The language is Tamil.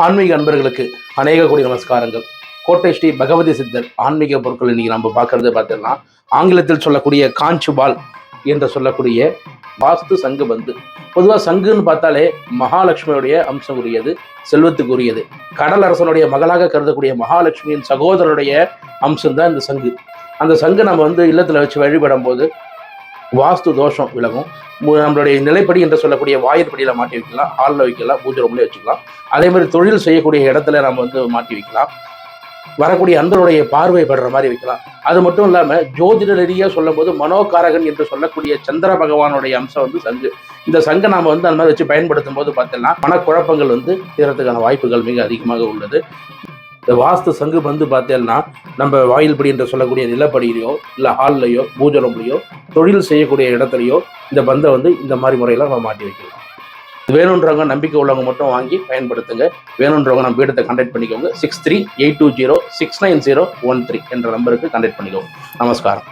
ஆன்மீக அன்பர்களுக்கு அநேக கோடி நமஸ்காரங்கள். கோட்டை ஸ்ரீ பகவதி சித்தர் ஆன்மீக பொருட்கள் இன்னைக்கு நம்ம பார்க்கறது பார்த்தீங்கன்னா, ஆங்கிலத்தில் சொல்லக்கூடிய காஞ்ச் பால் என்று சொல்லக்கூடிய வாஸ்து சங்கு பந்து. பொதுவாக சங்குன்னு பார்த்தாலே மகாலட்சுமியுடைய அம்சம் உரியது, செல்வத்துக்கு உரியது. கடல் அரசனுடைய மகளாக கருதக்கூடிய மகாலட்சுமியின் சகோதரருடைய அம்சம் தான் இந்த சங்கு. அந்த சங்கு நம்ம இல்லத்தில் வச்சு வழிபடும் போது வாஸ்து தோஷம் விலகும். நம்மளுடைய நிலைப்படி என்று சொல்லக்கூடிய வாயிற்படியில் மாட்டி வைக்கலாம், ஹாலில் வைக்கலாம், பூஜை ரூம்லேயே வச்சுக்கலாம். அதே மாதிரி தொழில் செய்யக்கூடிய இடத்துல நம்ம மாட்டி வைக்கலாம். வரக்கூடிய அன்பருடைய பார்வை படுற மாதிரி வைக்கலாம். அது மட்டும் இல்லாமல் ஜோதிட ரீதியாக சொல்லும் போது மனோகாரகன் என்று சொல்லக்கூடிய சந்திர பகவானுடைய அம்சம் சங்கு. இந்த சங்கை நாம் அந்த மாதிரி வச்சு பயன்படுத்தும் போது பார்த்தோம்னா மனக்குழப்பங்கள் தீரத்துக்கான வாய்ப்புகள் மிக அதிகமாக உள்ளது. இந்த வாஸ்து சங்கு பார்த்தேன்னா நம்ம வாயில்படி என்று சொல்லக்கூடிய நிலப்படியிலையோ இல்லை ஹால்லையோ பூஜை ரூம்லையோ தொழில் செய்யக்கூடிய இடத்துலையோ இந்த பந்தை இந்த மாதிரி முறையில் நம்ம மாட்டி வைக்கலாம். வேணுன்றவங்க நம்பிக்கை உள்ளவங்க மட்டும் வாங்கி பயன்படுத்துங்க. வேணுன்றவங்க நம்ம பீடத்தை கான்டாக்ட் பண்ணிக்கோங்க. 6382069013 என்ற நம்பருக்கு கான்டாக்ட் பண்ணிக்கோங்க. நமஸ்காரம்.